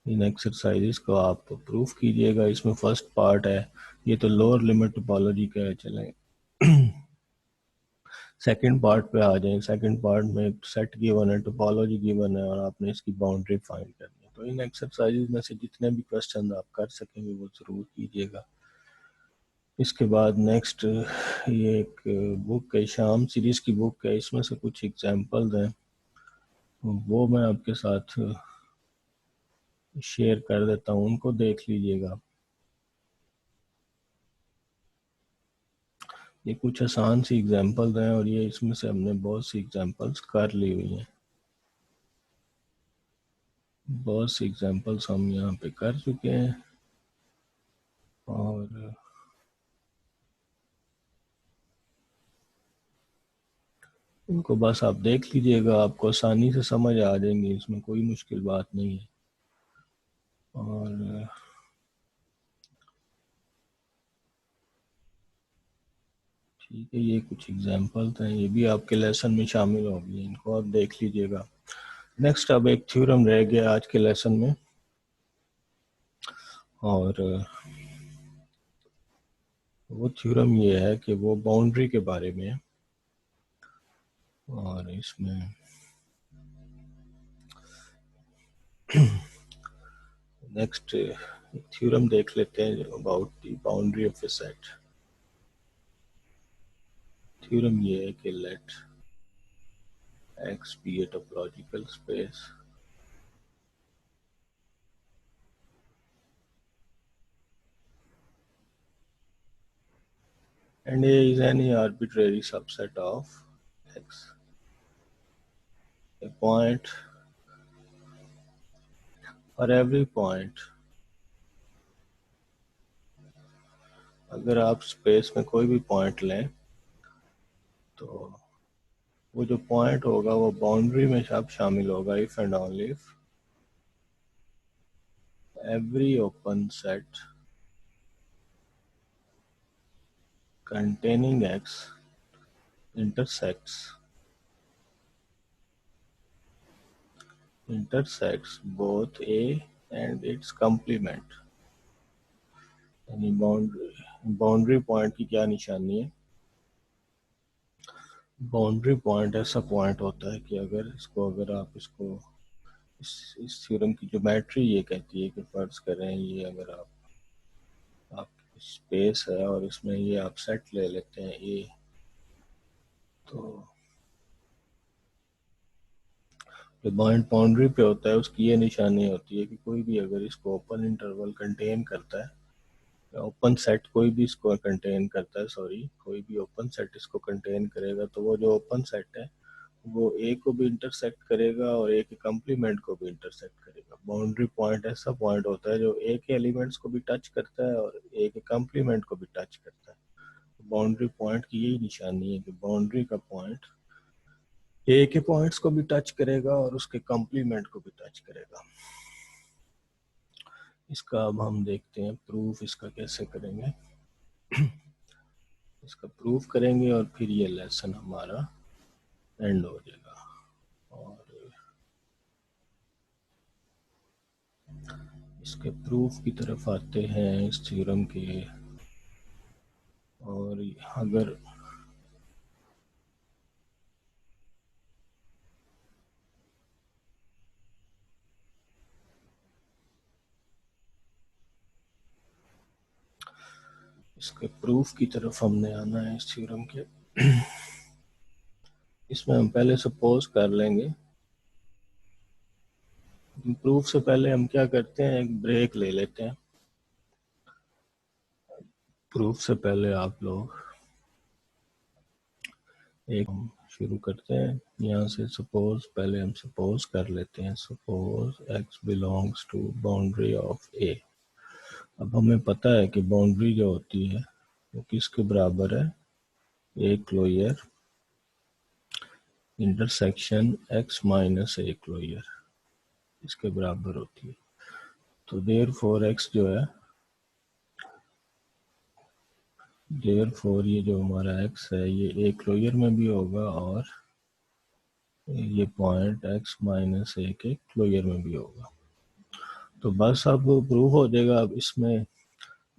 इन एक्सरसाइजेस को आप प्रूफ कीजिएगा। इसमें फर्स्ट पार्ट है, ये तो लोअर लिमिट टोपोलॉजी का है, चलें सेकंड पार्ट पे आ जाएं। सेकंड पार्ट में सेट गिवन है, टोपोलॉजी गिवन है और आपने इसकी बाउंड्री फाइंड करनी है। तो इन एक्सरसाइजेज में से जितने भी क्वेश्चन आप कर सकेंगे वो ज़रूर कीजिएगा। इसके बाद नेक्स्ट ये एक बुक है, शाम सीरीज़ की बुक है, इसमें से कुछ एग्जांपल्स हैं वो मैं आपके साथ शेयर कर देता हूँ, उनको देख लीजिएगा। ये कुछ आसान सी एग्जांपल्स हैं और ये इसमें से हमने बहुत सी एग्जांपल्स कर ली हुई हैं। बहुत सी एग्जांपल्स हम यहाँ पे कर चुके हैं और इनको बस आप देख लीजिएगा, आपको आसानी से समझ आ जाएंगी, इसमें कोई मुश्किल बात नहीं है। और ठीक है, ये कुछ एग्जांपल्स हैं, ये भी आपके लेसन में शामिल होगी, इनको आप देख लीजिएगा। नेक्स्ट अब एक थ्योरम रह गया आज के लेसन में, और वो थ्योरम ये है कि वो बाउंड्री के बारे में है। और इसमें नेक्स्ट थ्योरम देख लेते हैं about the boundary of A set. Theorem ये है कि late X be a topological space and A is any arbitrary subset of X. A point for every point, अगर आप स्पेस में कोई भी पॉइंट लें तो वो जो पॉइंट होगा वो बाउंड्री में सब शामिल होगा if and only if every open set containing X intersects both A and its complement। यानी बाउंड्री पॉइंट की क्या निशानी है? बाउंड्री पॉइंट ऐसा पॉइंट होता है कि अगर आप इसको इस थ्योरम की ज्योमेट्री ये कहती है कि फर्ज करें ये अगर आप स्पेस है और इसमें ये आप सेट ले लेते हैं ए, तो जो बाउंड्री पे होता है उसकी ये निशानी होती है कि कोई भी अगर इसको ओपन इंटरवल कंटेन करता है, ओपन सेट कोई भी इसको कंटेन करता है, कोई भी ओपन सेट इसको कंटेन करेगा, तो वो जो ओपन सेट है वो ए को भी इंटरसेक्ट करेगा और ए के कंप्लीमेंट को भी इंटरसेक्ट करेगा। बाउंड्री पॉइंट ऐसा पॉइंट होता है जो ए के एलिमेंट्स को भी टच करता है और ए के कंप्लीमेंट को भी टच करता है। बाउंड्री पॉइंट की यही निशानी है कि बाउंड्री का पॉइंट ए के पॉइंट्स को भी टच करेगा और उसके कंप्लीमेंट को भी टच करेगा। इसका अब हम देखते हैं प्रूफ इसका कैसे करेंगे। इसका प्रूफ करेंगे और फिर ये लेसन हमारा एंड हो जाएगा। और इसके प्रूफ की तरफ आते हैं इस थ्योरम के। और अगर इसके प्रूफ की तरफ हमने आना है इस थ्योरम के। इसमें हम पहले सपोज कर लेंगे, प्रूफ से पहले हम क्या करते हैं, एक ब्रेक ले लेते हैं। प्रूफ से पहले आप लोग एक शुरू करते हैं यहाँ से। सपोज पहले हम सपोज कर लेते हैं, suppose x belongs to boundary of a। अब हमें पता है कि बाउंड्री जो होती है वो किसके बराबर है, a closure intersection x minus a closure, इसके बराबर होती है। तो देयरफॉर x जो है, देयरफॉर ये जो हमारा x है ये a क्लोजर में भी होगा और ये पॉइंट x माइनस a के क्लोजर में भी होगा। तो बस अब प्रूफ हो जाएगा। अब इसमें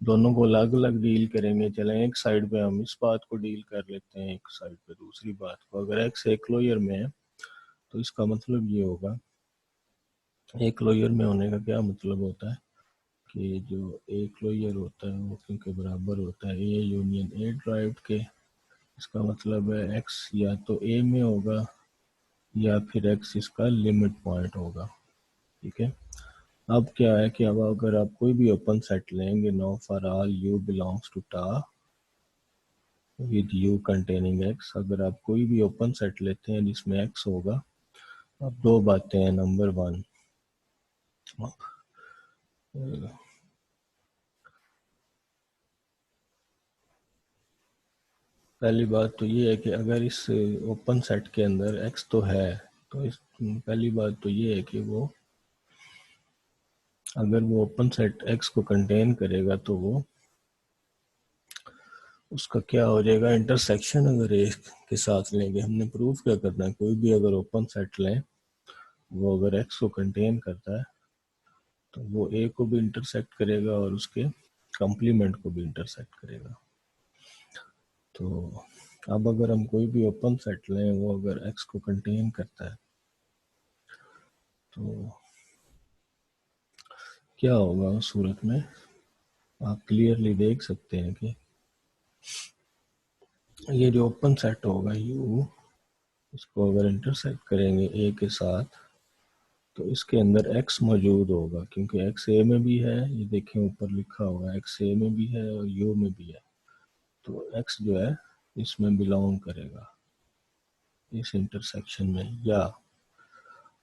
दोनों को अलग अलग डील करेंगे। चलें एक साइड पे हम इस बात को डील कर लेते हैं, एक साइड पे दूसरी बात को। अगर x एक क्लोजर में है तो इसका मतलब ये होगा, एक क्लोजर में होने का क्या मतलब होता है कि जो एक क्लोजर होता है वो क्योंकि बराबर होता है ए यूनियन ए ड्राइव के। इसका मतलब है x या तो a में होगा या फिर x इसका लिमिट पॉइंट होगा। ठीक है। अब क्या है कि अब अगर आप कोई भी ओपन सेट लेंगे, no for all u belongs to tau with u containing x, अगर आप कोई भी ओपन सेट लेते हैं जिसमें x होगा, अब दो बातें हैं। नंबर वन, पहली बात तो ये है कि अगर इस ओपन सेट के अंदर x तो है, तो इस पहली बात तो ये है कि वो अगर वो ओपन सेट x को कंटेन करेगा तो वो उसका क्या हो जाएगा, इंटरसेक्शन अगर ए के साथ लेंगे। हमने प्रूफ क्या करना है, कोई भी अगर ओपन सेट लें वो अगर x को कंटेन करता है तो वो a को भी इंटरसेक्ट करेगा और उसके कंप्लीमेंट को भी इंटरसेक्ट करेगा। तो अब अगर हम कोई भी ओपन सेट लें वो अगर x को कंटेन करता है तो क्या होगा उस सूरत में, आप क्लियरली देख सकते हैं कि ये जो ओपन सेट होगा u, इसको अगर इंटरसेक्ट करेंगे a के साथ तो इसके अंदर x मौजूद होगा, क्योंकि x a में भी है, ये देखें ऊपर लिखा हुआ है x a में भी है और u में भी है। तो x जो है इसमें बिलोंग करेगा इस इंटरसेक्शन में। या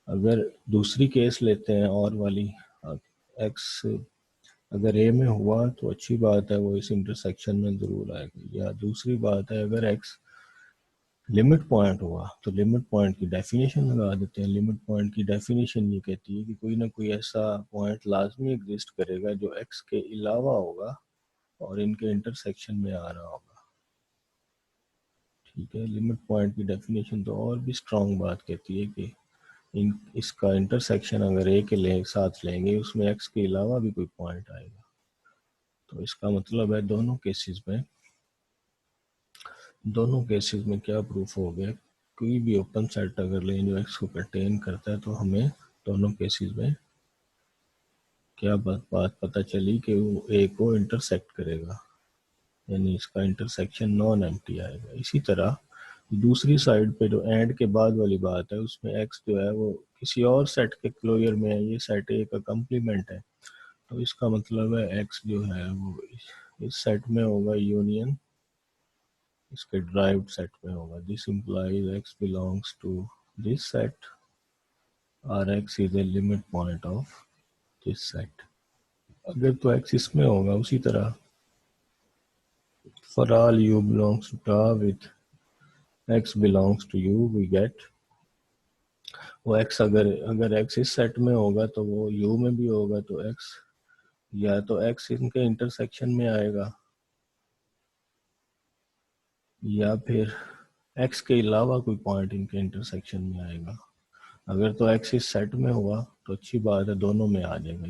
अगर दूसरी केस लेते हैं और वाली, एक्स अगर ए में हुआ तो अच्छी बात है, वो इस इंटरसेक्शन में ज़रूर आएगा। या दूसरी बात है, अगर एक्स लिमिट पॉइंट हुआ तो लिमिट पॉइंट की डेफिनेशन लगा देते हैं। लिमिट पॉइंट की डेफिनेशन ये कहती है कि कोई ना कोई ऐसा पॉइंट लाजमी एग्जिस्ट करेगा जो एक्स के अलावा होगा और इनके इंटरसेक्शन में आ रहा होगा। ठीक है, लिमिट पॉइंट की डेफिनेशन तो और भी स्ट्रॉन्ग बात कहती है कि इसका इंटरसेक्शन अगर ए के साथ लेंगे, उसमें एक्स के अलावा भी कोई पॉइंट आएगा। तो इसका मतलब है दोनों केसेस में क्या प्रूफ हो गया, कोई भी ओपन सेट अगर लें जो एक्स को कंटेन करता है, तो हमें दोनों केसेस में क्या बात पता चली कि वो ए को इंटरसेक्ट करेगा, यानी इसका इंटरसेक्शन नॉन एम्प्टी आएगा। इसी तरह दूसरी साइड पे जो एंड के बाद वाली बात है, उसमें एक्स जो है वो किसी और सेट के क्लोजर में है, ये सेट ए का कम्प्लीमेंट है, तो इसका मतलब है एक्स जो है वो इस सेट में होगा यूनियन इसके ड्राइव्ड सेट में होगा। This implies x belongs to this set और x is a limit point of this set. अगर तो एक्स इसमें होगा, उसी तरह for all u belongs to tau with x belongs to u we get, वो एक्स अगर एक्स इस सेट में होगा तो वो यू में भी होगा, तो एक्स या तो एक्स इनके इंटरसेक्शन में आएगा या फिर एक्स के अलावा कोई पॉइंट इनके इंटरसेक्शन में आएगा। अगर तो एक्स इस सेट में हुआ तो अच्छी बात है, दोनों में आ जाएगा,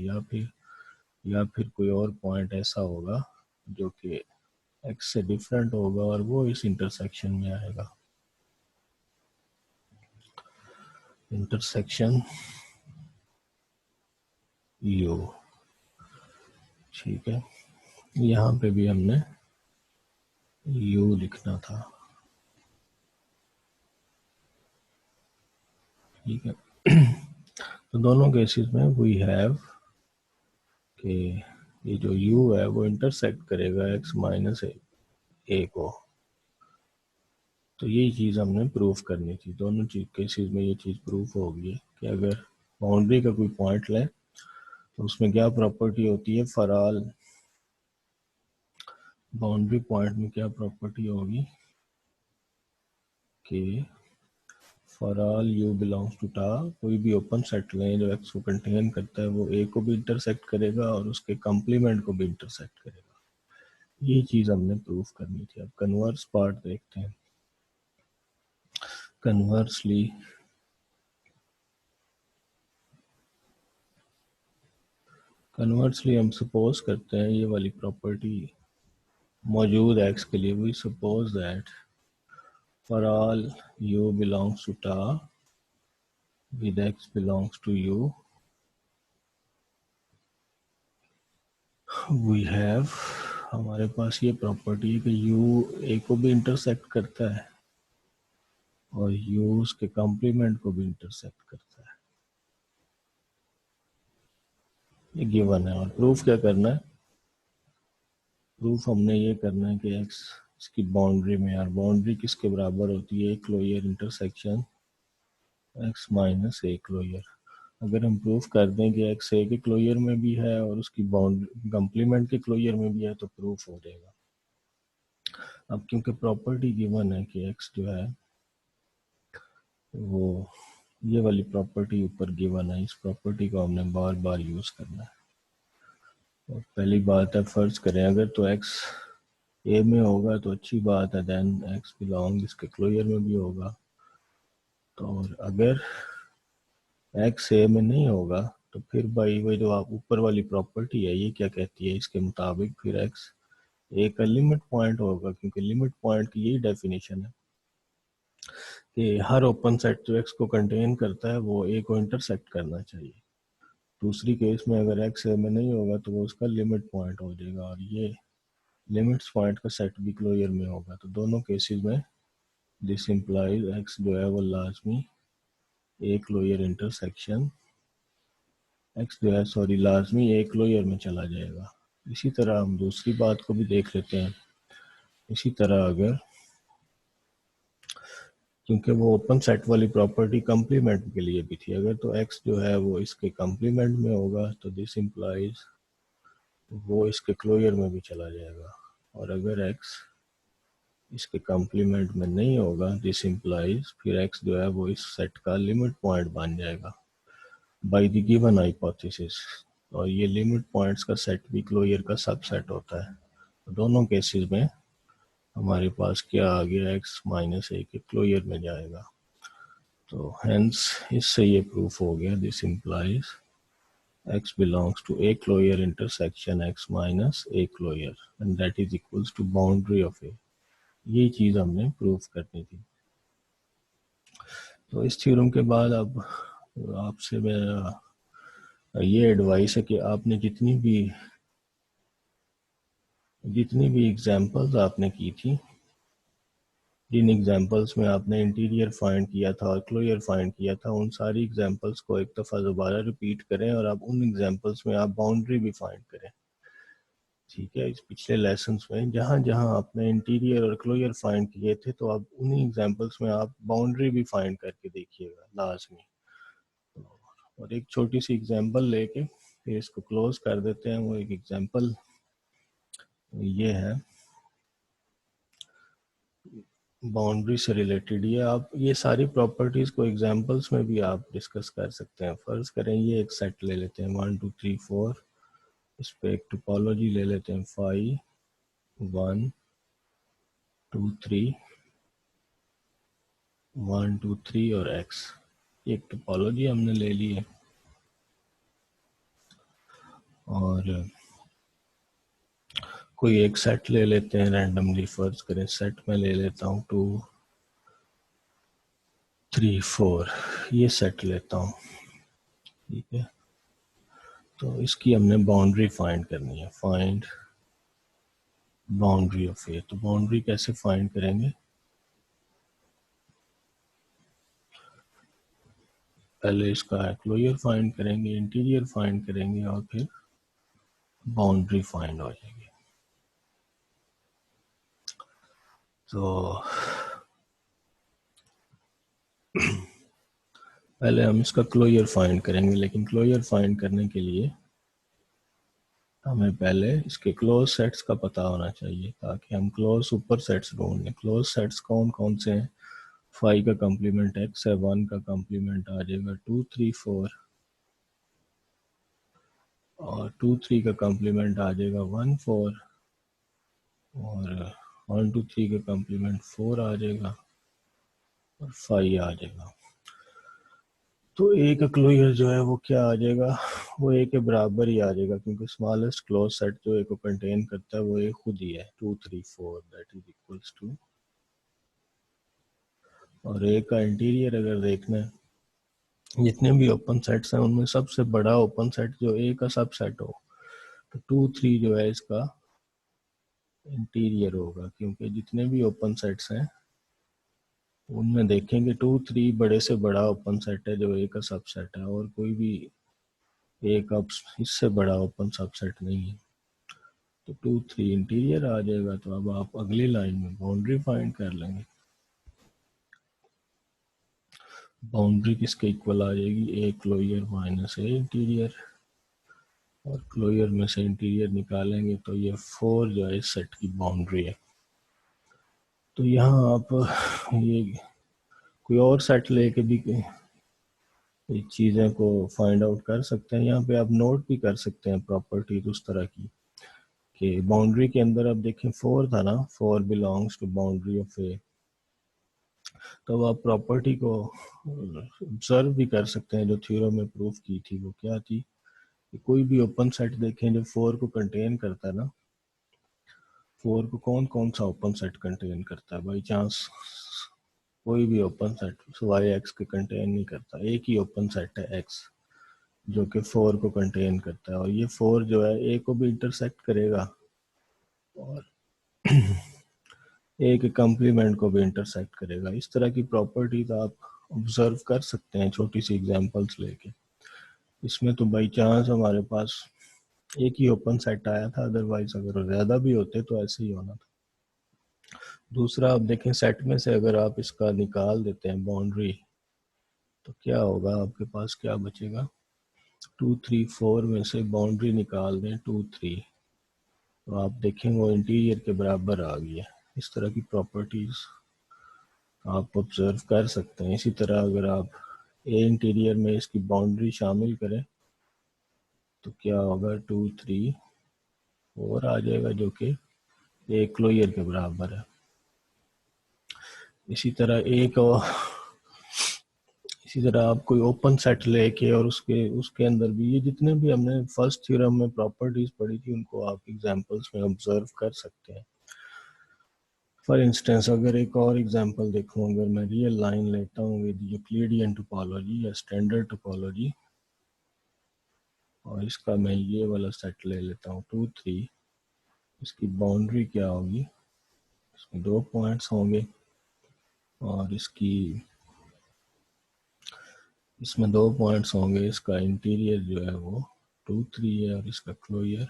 या फिर कोई और पॉइंट ऐसा होगा जो कि एक्स से डिफरेंट होगा और वो इस इंटरसेक्शन में आएगा। इंटरसेक्शन यू, ठीक है, यहाँ पे भी हमने यू लिखना था। ठीक है, तो दोनों केसेस में वी हैव कि ये जो u है वो इंटरसेक्ट करेगा x माइनस ए को। तो ये चीज़ हमने प्रूफ करनी थी। दोनों केसेस में ये चीज़ प्रूफ हो गई है कि अगर बाउंड्री का कोई पॉइंट लें तो उसमें क्या प्रॉपर्टी होती है, फॉर ऑल बाउंड्री पॉइंट में क्या प्रॉपर्टी होगी कि for all u belongs to tau, कोई भी ओपन सेट लें जो एक्स को कंटेन करता है, वो ए को भी इंटरसेक्ट करेगा और उसके कॉम्प्लीमेंट को भी इंटरसेक्ट करेगा। ये चीज़ हमने प्रूफ करनी थी। अब कन्वर्स पार्ट देखते हैं। कन्वर्सली हम सपोज करते हैं ये वाली प्रॉपर्टी मौजूद है एक्स के लिए। We suppose that for all u belongs to tau with x belongs to u we have, हमारे पास ये प्रॉपर्टी है कि यू ए को भी इंटरसेक्ट करता है और यू उसके कॉम्प्लीमेंट को भी इंटरसेक्ट करता है। ये गिवन है और प्रूफ क्या करना है, प्रूफ हमने ये करना है कि एक्स इसकी बाउंड्री में, और बाउंड्री किसके बराबर होती है, closure intersection X minus A closure. अगर हम प्रूफ कर दें कि एक्स ए के क्लोजर में भी है और उसकी बाउंड्री कम्प्लीमेंट के क्लोजर में भी है तो प्रूफ हो जाएगा। अब क्योंकि प्रॉपर्टी गिवन है कि एक्स जो है वो ये वाली प्रॉपर्टी ऊपर गिवन है, इस प्रॉपर्टी को हमने बार बार यूज करना है। और पहली बात है, फर्ज करें अगर तो एक्स ए में होगा तो अच्छी बात है, देन एक्स बिलोंग इसके क्लोजर में भी होगा। तो और अगर एक्स ए में नहीं होगा तो फिर भाई वही जो आप ऊपर वाली प्रॉपर्टी है ये क्या कहती है, इसके मुताबिक फिर एक्स ए का लिमिट पॉइंट होगा, क्योंकि लिमिट पॉइंट की यही डेफिनेशन है कि हर ओपन सेट जो एक्स को कंटेन करता है वो ए को इंटरसेक्ट करना चाहिए। दूसरी केस में अगर एक्स ए में नहीं होगा तो वो उसका लिमिट पॉइंट हो जाएगा और ये लिमिट्स पॉइंट का सेट भी क्लोजर में होगा। तो दोनों केसेस में दिस इम्प्लाइज एक्स जो है वो लाजमी ए क्लोजर इंटरसेक्शन एक्स जो है लाजमी ए क्लोजर में चला जाएगा। इसी तरह हम दूसरी बात को भी देख लेते हैं। इसी तरह अगर क्योंकि वो ओपन सेट वाली प्रॉपर्टी कम्प्लीमेंट के लिए भी थी। अगर तो x जो है वो इसके कम्प्लीमेंट में होगा तो दिस इम्प्लाइज वो इसके क्लोजर में भी चला जाएगा, और अगर x इसके कम्प्लीमेंट में नहीं होगा दिस इम्प्लाइज फिर x जो है वो इस सेट का लिमिट पॉइंट बन जाएगा बाय द गिवन हाइपोथेसिस। और ये लिमिट पॉइंट्स का सेट भी क्लोजर का सबसेट होता है। तो दोनों केसेस में हमारे पास क्या आ गया, x माइनस ए के क्लोजर में जाएगा। तो हेंस इससे ये प्रूफ हो गया this implies x belongs to a closure intersection x minus a closure and that is equals to boundary of a। ये चीज हमने प्रूफ करनी थी। तो इस थ्योरम के बाद अब आपसे मेरा ये एडवाइस है कि आपने जितनी भी एग्जांपल्स आपने की थी, जिन एग्जांपल्स में आपने इंटीरियर फाइंड किया था और क्लोजर फाइंड किया था, उन सारी एग्जांपल्स को एक दफ़ा दोबारा रिपीट करें और आप उन एग्जांपल्स में आप बाउंड्री भी फाइंड करें। ठीक है, इस पिछले लेसन्स में जहाँ जहाँ आपने इंटीरियर और क्लोजर फाइंड किए थे तो आप उन्हीं एग्जांपल्स में आप बाउंड्री भी फाइंड करके देखिएगा लाजमी। और एक छोटी सी एग्जांपल लेके फिर इसको क्लोज कर देते हैं। वो एक एग्जांपल ये है, बाउंड्री से रिलेटेड। ये आप ये सारी प्रॉपर्टीज को एग्जांपल्स में भी आप डिस्कस कर सकते हैं। फर्ज करें ये एक सेट ले लेते हैं 1 2 3 4, इस पे एक टोपोलॉजी ले लेते हैं 5 1 2 3 1 2 3 और x। एक टोपोलॉजी हमने ले ली है और कोई एक सेट ले लेते हैं रैंडमली। फर्ज करें सेट में ले लेता हूँ 2 3 4, ये सेट लेता हूँ। ठीक है, तो इसकी हमने बाउंड्री फाइंड करनी है। Find boundary of a. तो बाउंड्री कैसे फाइंड करेंगे, पहले इसका क्लोजर फाइंड करेंगे, इंटीरियर फाइंड करेंगे और फिर बाउंड्री फाइंड हो जाएगी। तो पहले हम इसका क्लोजर फाइंड करेंगे, लेकिन क्लोजर फाइंड करने के लिए हमें पहले इसके क्लोज सेट्स का पता होना चाहिए ताकि हम क्लोज सुपर सेट्स ढूंढें। क्लोज सेट्स कौन कौन से हैं, 5 का कम्प्लीमेंट x है, 1 का कम्प्लीमेंट आ जाएगा 2 3 4 और 2 3 का कम्प्लीमेंट आ जाएगा 1 4 और 1 2 3 का कम्प्लीमेंट 4 आ जाएगा और 5 आ जाएगा। तो ए का क्लोजर जो है वो क्या आ जाएगा, वो ए के बराबर ही आ जाएगा क्योंकि स्मॉलेस्ट क्लोज सेट जो ए को कंटेन करता है वो ए खुद ही है 2 3 4, दैट इज इक्वल्स टू। और ए का इंटीरियर अगर देखना है, जितने भी ओपन सेट्स हैं उनमें सबसे बड़ा ओपन सेट जो ए का सबसेट हो तो 2 3 जो है इसका इंटीरियर होगा, क्योंकि जितने भी ओपन सेट्स हैं उनमें देखेंगे 2 3 बड़े से बड़ा ओपन सेट है जो ए का सबसेट है, और कोई भी ए का इससे बड़ा ओपन सबसेट नहीं है। तो 2 3 इंटीरियर आ जाएगा। तो अब आप अगली लाइन में बाउंड्री फाइंड कर लेंगे। बाउंड्री किसके इक्वल आ जाएगी, A closure minus A interior, और क्लोजर में से इंटीरियर निकालेंगे तो ये 4 जो है इस सेट की बाउंड्री है। तो यहाँ आप ये कोई और सेट लेके भी चीज़ें को फाइंड आउट कर सकते हैं। यहाँ पे आप नोट भी कर सकते हैं प्रॉपर्टी उस तरह की कि बाउंड्री के अंदर अब देखें 4 था ना, 4 belongs to boundary of a. तो आप प्रॉपर्टी को ऑब्जर्व भी कर सकते हैं जो थ्योरम में प्रूफ की थी। वो क्या थी कि कोई भी ओपन सेट देखें जो 4 को कंटेन करता है ना, 4 को कौन कौन सा ओपन सेट कंटेन करता है, बाई चांस कोई भी ओपन सेट सिवाय एक्स के कंटेन नहीं करता। एक ही ओपन सेट है एक्स जो कि 4 को कंटेन करता है, और ये 4 जो है ए को भी इंटरसेक्ट करेगा और ए के कम्प्लीमेंट को भी इंटरसेक्ट करेगा। इस तरह की प्रॉपर्टीज आप ऑब्जर्व कर सकते हैं छोटी सी एग्जांपल्स लेके। इसमें तो बाई चांस हमारे पास एक ही ओपन सेट आया था, अदरवाइज अगर ज़्यादा भी होते तो ऐसे ही होना था। दूसरा आप देखें, सेट में से अगर आप इसका निकाल देते हैं बाउंड्री, तो क्या होगा, आपके पास क्या बचेगा, 2 3 4 में से बाउंड्री निकाल दें 2 3, तो आप देखें वो इंटीरियर के बराबर आ गई है। इस तरह की प्रॉपर्टीज आप ऑब्जर्व कर सकते हैं। इसी तरह अगर आप ए इंटीरियर में इसकी बाउंड्री शामिल करें तो क्या होगा, 2 3 4 आ जाएगा, जो कि ए क्लोजर के बराबर है। इसी तरह एक और इसी तरह आप कोई ओपन सेट लेके और उसके उसके अंदर भी ये जितने भी हमने फर्स्ट थ्योरम में प्रॉपर्टीज पढ़ी थी उनको आप एग्जांपल्स में ऑब्जर्व कर सकते हैं। फॉर इंस्टेंस अगर एक और एग्जांपल देखूं, अगर मैं रियल लाइन लेता हूँ विद यूक्लिडियन टोपोलॉजी या स्टैंडर्ड टोपोलॉजी, और इसका मैं ये वाला सेट ले लेता हूँ 2 3, इसकी बाउंड्री क्या होगी, इसमें 2 पॉइंट्स होंगे और इसमें 2 पॉइंट्स होंगे, इसका इंटीरियर जो है वो 2 3 है और इसका क्लोजर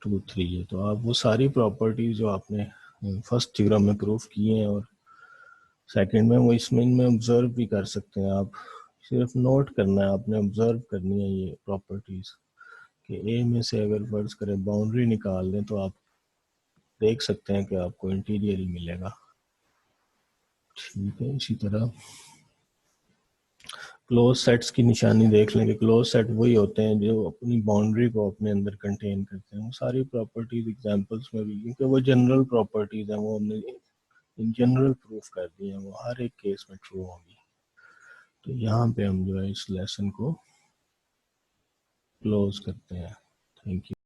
2 3 है। तो आप वो सारी प्रॉपर्टीज जो आपने फर्स्ट थ्योरम में प्रूफ किए हैं और सेकंड में, वो इसमें इनमें ऑब्जर्व भी कर सकते हैं। आप सिर्फ नोट करना है, आपने ऑब्जर्व करनी है ये प्रॉपर्टीज कि ए में से अगर फर्ज करें बाउंड्री निकाल दें तो आप देख सकते हैं कि आपको इंटीरियर ही मिलेगा। ठीक है, इसी तरह क्लोज सेट्स की निशानी देख लेंगे। क्लोज सेट वही होते हैं जो अपनी बाउंड्री को अपने अंदर कंटेन करते हैं। वो सारी प्रॉपर्टीज एग्जांपल्स में भी, क्योंकि वो जनरल प्रॉपर्टीज हैं, वो हमने इन जनरल प्रूफ कर दिए हैं, वो हर एक केस में ट्रू होंगी। तो यहाँ पे हम जो है इस लेसन को क्लोज करते हैं। Thank you.